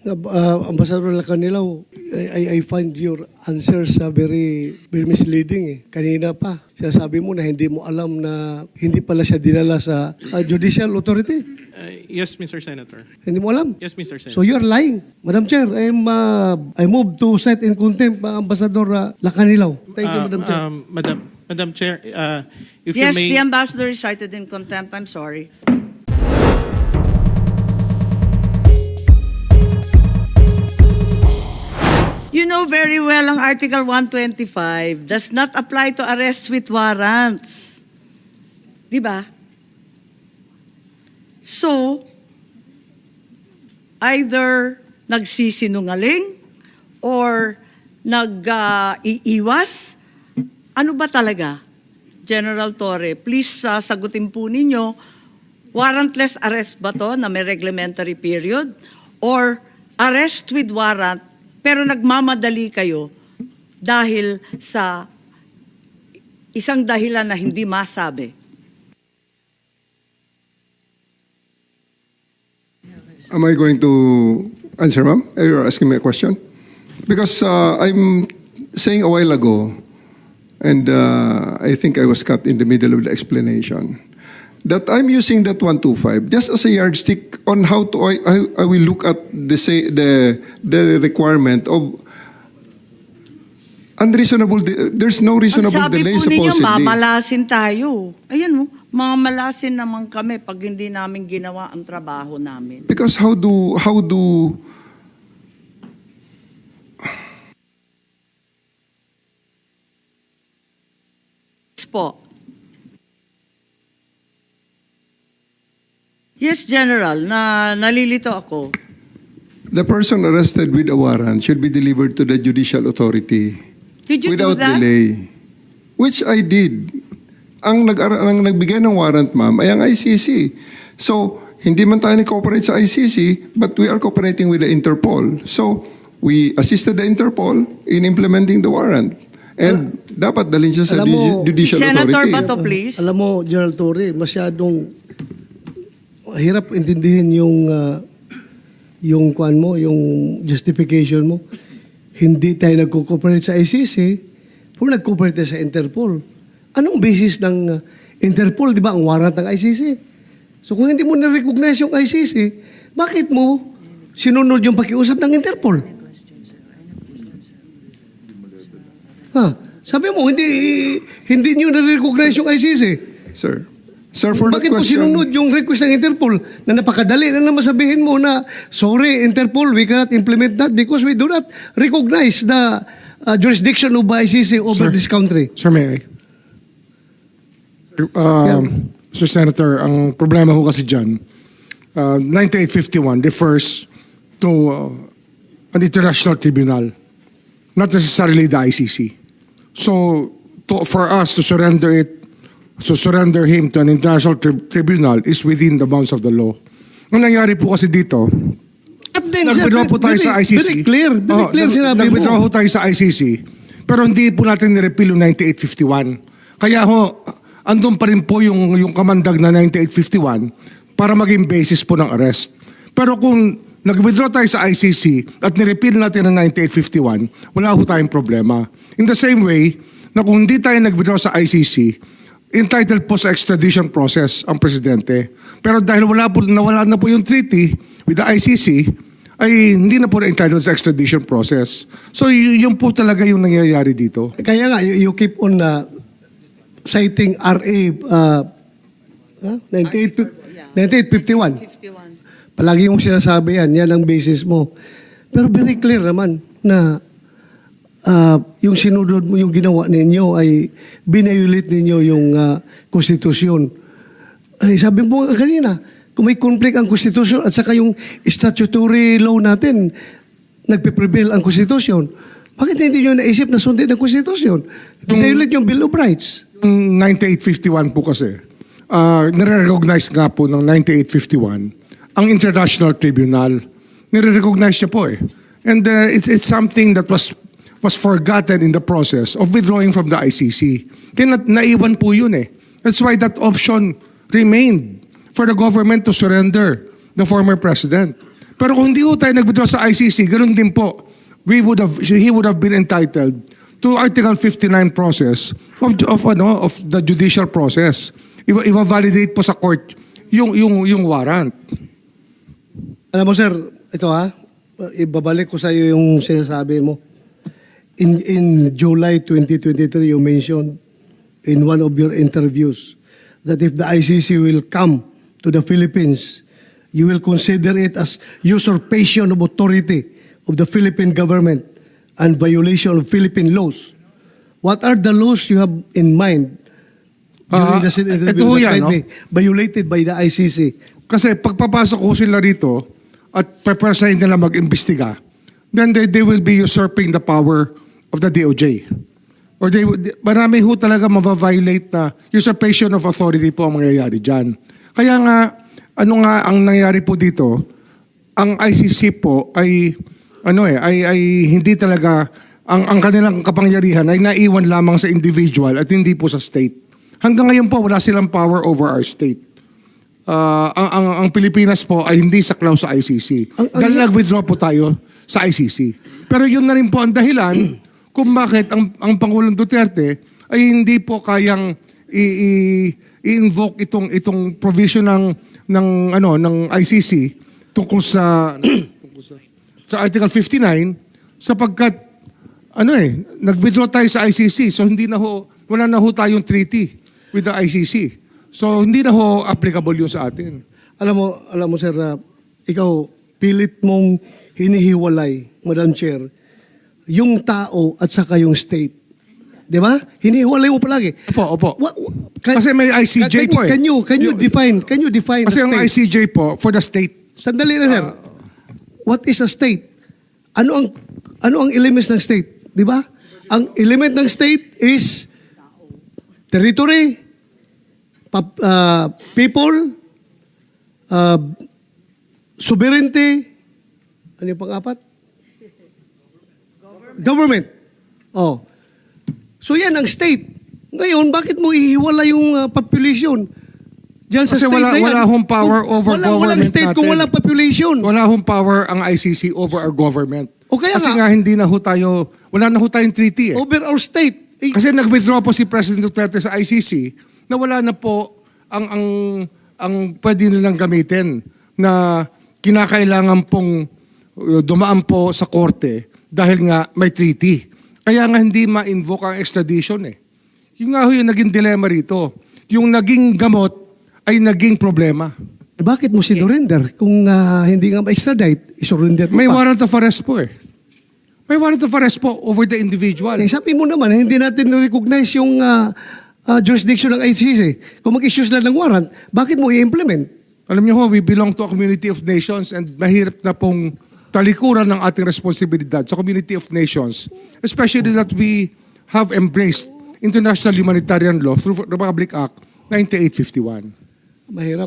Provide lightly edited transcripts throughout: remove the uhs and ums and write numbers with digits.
Ambassador Lacanilaw, I find your answers very misleading eh. Kanina pa, sabi mo na hindi mo alam na hindi pala siya dinala sa judicial authority. Yes, Mr. Senator. Hindi mo alam? Yes, Mr. Senator. So you're lying. Madam Chair, I move to cite in contempt Ambassador Lacanilaw. Thank you, Madam Chair. Madam Chair, if Yes, you may... the ambassador is cited in contempt. I'm sorry. You know very well ang Article 125 does not apply to arrests with warrants. Di ba? So, either nagsisinungaling or nag-iiwas. Ano ba talaga? General Torre, please sagutin po ninyo, warrantless arrest ba to na may reglementary period? Or arrest with warrant pero nagmamadali kayo dahil sa isang dahilan na hindi masabi? Am I going to answer, ma'am? You're asking me a question? Because I'm saying a while ago, and I think I was cut in the middle of the explanation, that I'm using that 125 just as a yardstick on how I will look at the requirement of unreasonable. There's no reasonable delay Ang sabi po ninyo, supposedly. mamalasin tayo. Ayan mo, mamalasin naman kami pag hindi namin ginawa ang trabaho namin. Because how do Po. Yes, General, nalilito ako. the person arrested with a warrant should be delivered to the judicial authority Did you without do that? delay? Which I did. Ang nagbigay ng warrant, ma'am, ay ang ICC. So, hindi man tayo nag-cooperate sa ICC, but we are cooperating with the Interpol. So, we assisted the Interpol in implementing the warrant. And dapat dalhin siya sa Alam mo, judicial Senator authority. Bato, please. Alam mo, General Torre, masyadong hirap intindihin yung kuan mo, yung justification mo. Hindi tayo nagko-cooperate sa ICC, pero nag-cooperate tayo sa Interpol. Anong basis ng Interpol, di ba, ang warrant ng ICC? So kung hindi mo na-recognize yung ICC, bakit mo sinunod yung pakiusap ng Interpol? Sabi mo, hindi nyo na-recognize yung ICC. Sir, for that Bakit mo question... sinunod yung request ng Interpol na napakadali na naman sabihin mo na, sorry, Interpol, we cannot implement that because we do not recognize the jurisdiction of ICC over Sir. this country. Sir, may I? Mr. Senator, ang problema ho kasi dyan, 9851 refers to an international tribunal, not necessarily the ICC. So, for us to surrender him to an international tribunal is within the bounds of the law. Ang nangyari po kasi dito, At then, nag-withdraw po tayo sa ICC. Very clear sinabi mo. Nag-withdraw po tayo sa ICC, pero hindi po natin nirepeal yung 9851. Kaya ho, andun pa rin po yung kamandag na 9851 para maging basis po ng arrest. Pero kung nag-withdraw tayo sa ICC at nirepeal natin ang 9851, wala ho tayong problema. In the same way, na kung hindi tayo nag-withdraw sa ICC, entitled po sa extradition process ang presidente. Pero dahil nawala na po yung treaty with the ICC, ay hindi na po entitled sa extradition process. So yun po talaga yung nangyayari dito. Kaya nga, you keep on citing RA 9851. 51. Palagi mong sinasabi yan ang basis mo. Pero very clear naman na yung sinunod mo, yung ginawa ninyo ay binayulit ninyo yung konstitusyon. Ay, sabi mo kanina, kung may conflict ang konstitusyon at saka yung statutory law natin, nagpiprevail ang konstitusyon, bakit hindi nyo naisip na sundin ang konstitusyon? Binayulit yung Bill of Rights. Yung 9851 po kasi, nare-recognize nga po ng 9851 ang International Tribunal. Nire-recognize niya po eh. And it's something that was forgotten in the process of withdrawing from the ICC. Kaya naiwan po yun eh. That's why that option remained for the government to surrender the former president. Pero kung hindi ho tayo nag-withdraw sa ICC, ganun din po, he would have been entitled to Article 59 process of the judicial process. Iba-validate po sa court yung warrant. Alam mo, sir, ito ibabalik ko sa iyo yung sinasabi mo. In July 2023, you mentioned in one of your interviews that if the ICC will come to the Philippines, you will consider it as usurpation of authority of the Philippine government and violation of Philippine laws. What are the laws you have in mind during the ito interview ho that yan, might no? be violated by the ICC? Kasi pagpapasok ko sila rito at prepresahin nila mag-imbestiga, then they will be usurping the power of the DOJ. Or marami ho talaga ma-violate na usurpation of authority po ang mangyayari dyan. Kaya nga, ano nga ang nangyayari po dito, ang ICC po ay hindi talaga ang kanilang kapangyarihan ay naiwan lamang sa individual at hindi po sa state. Hanggang ngayon po wala silang power over our state. Ang Pilipinas po ay hindi saklaw sa ICC. Dahil nag-withdraw po tayo sa ICC. Pero yun na rin po ang dahilan kung bakit ang Pangulong Duterte ay hindi po kayang i-invoke itong provision ng ICC tungkol sa Article 59 sapagkat nag-withdraw tayo sa ICC, so wala na ho tayong treaty with the ICC. So hindi na ho applicable yun sa atin. Alam mo sir, ikaw pilit mong hinihiwalay, Madam Chair, yung tao at saka yung state. 'Di ba? Hinihiwalay mo palagi. Opo. Kasi may ICJ po eh. Can you define Kasi the ang state? ICJ po for the state. Sandali na sir. What is a state? Ano ang elements ng state? 'Di ba? Ang element ng state is territory, people, sovereignty, ano yung pang-apat? Government. Oh. So yan ang state. Ngayon, bakit mo ihiwala yung population? Diyan sa Kasi state na yan. wala hong power over government Walang state natin. kung walang population. Wala hong power ang ICC over our government. O kaya Kasi nga, nga wala na ho tayong treaty eh. over our state. Kasi nag-withdraw po si President Duterte sa ICC na wala na po ang pwede nilang gamitin na kinakailangan pong dumaan po sa korte dahil nga may treaty. Kaya nga hindi ma-invoke ang extradition eh. Yung nga ho yung naging dilemma rito. Yung naging gamot ay naging problema. Bakit mo sinurrender? Kung hindi nga ma-extradite, isurrender mo May pa. warrant of arrest po eh. May warrant of arrest po over the individual. Sabi mo naman, hindi natin recognize yung jurisdiction ng ICC. Kung mag-issue sila ng warrant, bakit mo i-implement? Alam niyo ho, we belong to a community of nations and mahirap na pong talikuran ng ating responsibilidad sa community of nations, especially that we have embraced international humanitarian law through Republic Act 9851. Mahirap.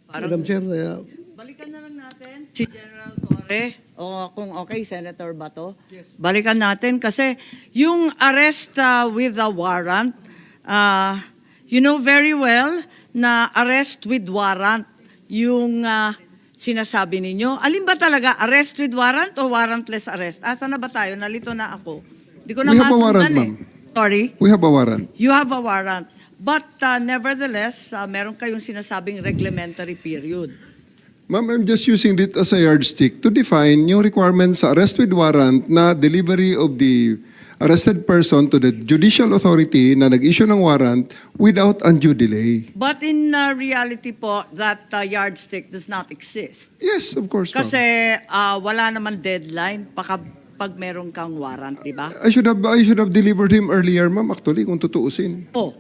Madam Chair, Balikan na lang natin si General Torre. O kung okay, Senator Bato. Yes. Balikan natin kasi yung arrest with a warrant, you know very well na arrest with warrant yung sinasabi ninyo. Alin ba talaga, arrest with warrant o warrantless arrest? Asa na ba tayo? Nalito na ako. Di ko na We have a warrant, masundan ma'am. Sorry? We have a warrant. You have a warrant. But nevertheless, meron kayong sinasabing reglementary period. Ma'am, I'm just using it as a yardstick to define yung requirements sa arrest with warrant na delivery of the arrested person to the judicial authority na nag-issue ng warrant without undue delay. But in reality po, that yardstick does not exist. Yes, of course, ma'am. Kasi wala naman deadline pag meron kang warrant, di ba? I should have delivered him earlier, ma'am, actually, kung tutuusin. Oh,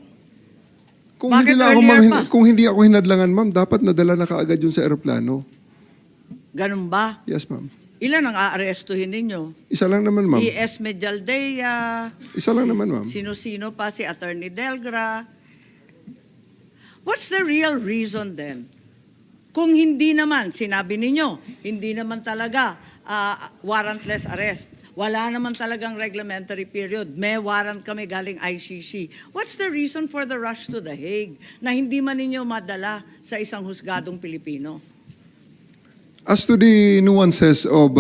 Kung Bakit hindi, lang ako, earlier ma'am, pa? kung hindi ako hinadlangan, ma'am, dapat nadala na kaagad yun sa aeroplano. ganun ba? Yes, ma'am. Ilan ang aarestuhin ninyo? Isa lang naman, ma'am. E.S. Medialdea, Isa lang naman, ma'am. sino-sino pa, si Attorney Delgra. What's the real reason then? Kung hindi naman, sinabi ninyo, hindi naman talaga warrantless arrest. Wala naman talagang reglementary period. May warrant kami galing ICC. What's the reason for the rush to The Hague na hindi man ninyo madala sa isang husgadong Pilipino? As to the nuances of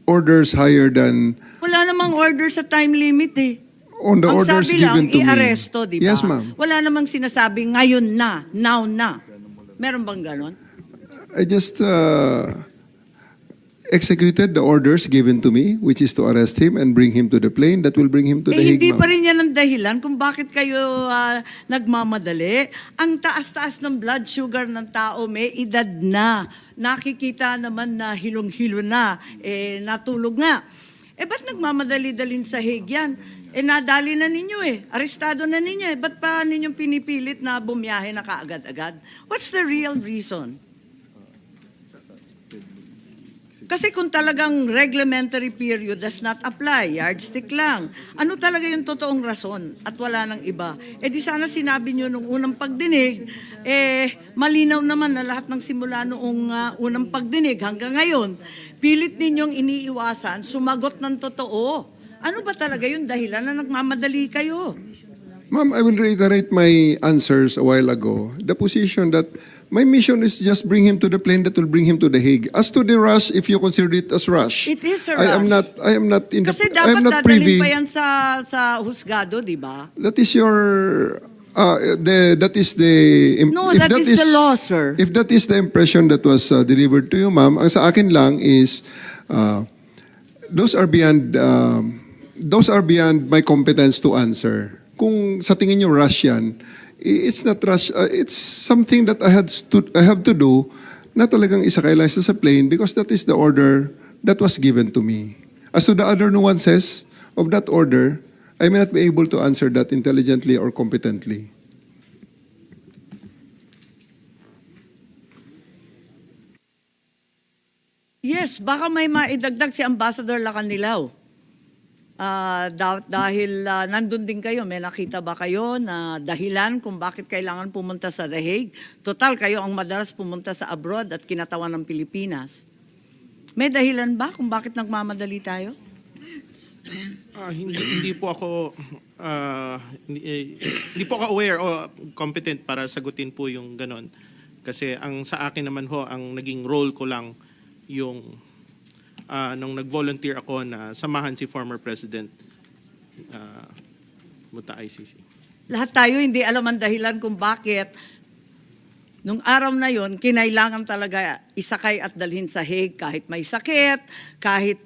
orders higher than Wala namang order sa time limit eh. on the Ang orders sabi given lang, to me. i-aresto, di ba? Yes, ma'am. Wala namang sinasabi ngayon na, now na. Meron bang ganon? I just executed the orders given to me, which is to arrest him and bring him to the plane. That will bring him to the Hague, Hindi ma'am. pa rin yan ang dahilan kung bakit kayo nagmamadali. Ang taas-taas ng blood sugar ng tao, may edad na. Nakikita naman na hilong-hilo na, natulog nga. Ba't nagmamadali-dalin sa Hague yan? Nadali na ninyo arestado na ninyo Ba't pa ninyong pinipilit na bumiyahe na kaagad-agad? What's the real reason? Kasi kung talagang reglementary period does not apply, yardstick lang. Ano talaga yung totoong rason at wala nang iba? Di sana sinabi nyo nung unang pagdinig, malinaw naman na lahat ng simula noong unang pagdinig hanggang ngayon, pilit ninyong iniiwasan, sumagot ng totoo. Ano ba talaga yung dahilan na nagmamadali kayo? Ma'am, I will reiterate my answers a while ago. The position that my mission is just bring him to the plane that will bring him to the Hague. As to the rush, if you consider it as rush, It is a I am rush. not in the, Kasi I am dapat not dadalhin privy. pa yan sa husgado, di ba? That is your that is the No, that is the law, sir. If that is the impression that was delivered to you, ma'am, ang sa akin lang is those are beyond my competence to answer. Kung sa tingin niyo rush yan, it's not rush. It's something that I have to do na talagang isakay lang sa plane because that is the order that was given to me. As to the other nuances of that order, I may not be able to answer that intelligently or competently. Yes, baka may maidagdag si Ambassador Lacanilaw. Dahil nandun din kayo, may nakita ba kayo na dahilan kung bakit kailangan pumunta sa The Hague? Total, kayo ang madalas pumunta sa abroad at kinatawan ng Pilipinas. May dahilan ba kung bakit nagmamadali tayo? Hindi po ako hindi po ako aware o competent para sagutin po yung ganon. Kasi ang sa akin naman ho, ang naging role ko lang yung nung nag-volunteer ako na samahan si former President Muta ICC. Lahat tayo hindi alam ang dahilan kung bakit nung araw na yon kinailangan talaga isakay at dalhin sa Hague kahit may sakit, kahit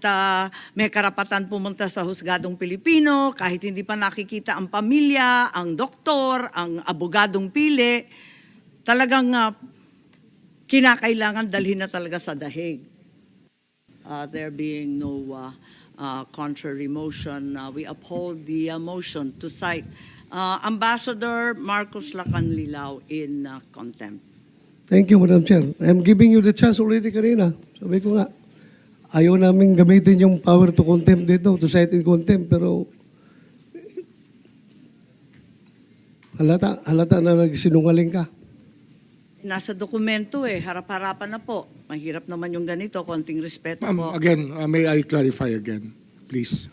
may karapatan pumunta sa husgadong Pilipino, kahit hindi pa nakikita ang pamilya, ang doktor, ang abogadong pili, talagang kinakailangan dalhin na talaga sa The Hague. There being no contrary motion, we uphold the motion to cite Ambassador Marcos Lacanlilao in contempt. Thank you, Madam Chair. I'm giving you the chance already kanina. Sabi ko nga, ayaw namin gamitin yung power to contempt dito, to cite in contempt, pero halata na nagsinungaling ka. Nasa dokumento harap-harapan na po. Mahirap naman yung ganito, konting respeto po. Ma'am, again, may I clarify again, please?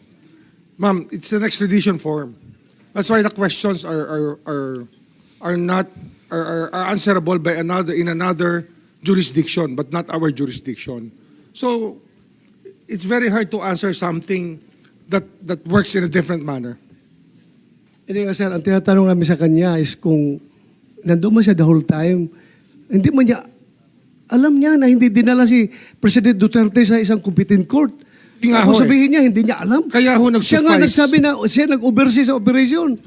Ma'am, it's an extradition form. That's why the questions are answerable by another jurisdiction, but not our jurisdiction. So it's very hard to answer something that works in a different manner. Hindi nga sir, ang tinatanong namin sa kanya is kung nandun man siya the whole time, hindi man niya, alam niya na hindi dinala si President Duterte sa isang competent court. Nga Tapos ho sabihin niya, hindi niya alam. Kaya ho Siya nga nag-suffice. nagsabi na siya nag-oversee sa operation.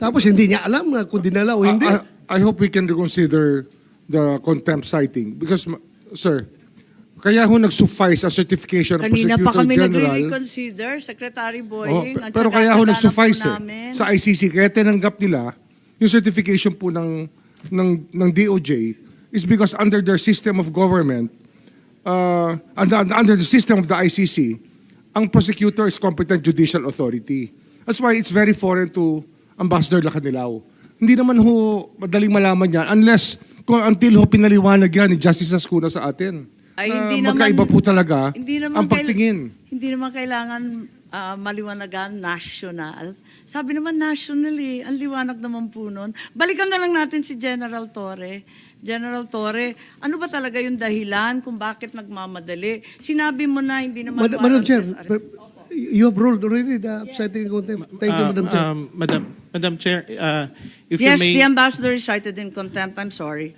Tapos hindi niya alam na kung dinala o hindi. I hope we can reconsider the contempt citing because, sir, kaya ho nag-suffice a certification of Kanina pa Prosecutor kami General. nagre-reconsider, Secretary Boying. at Pero saka kaya ho kasalanan nag-suffice po namin. sa ICC, kaya tinanggap nila yung certification po ng DOJ is because under their system of government, under the system of the ICC, ang prosecutor is competent judicial authority. That's why it's very foreign to Ambassador Lacanilao. Hindi naman ho madaling malaman yan until ho pinaliwanag yan ni Justice Ascuna sa atin. Ay, hindi naman- magkaiba po talaga Hindi naman ang pagtingin. Hindi naman kailangan maliwanagan national. Sabi naman national Ang liwanag naman po nun. Balikan na lang natin si General Torre. General Torre, ano ba talaga yung dahilan kung bakit nagmamadali? Sinabi mo na hindi naman Madam Chair, warrantless arrest. you have ruled already the citing in contempt. Thank you, Madam Chair. Madam Chair, if you Yes, may... the ambassador is cited in contempt. I'm sorry.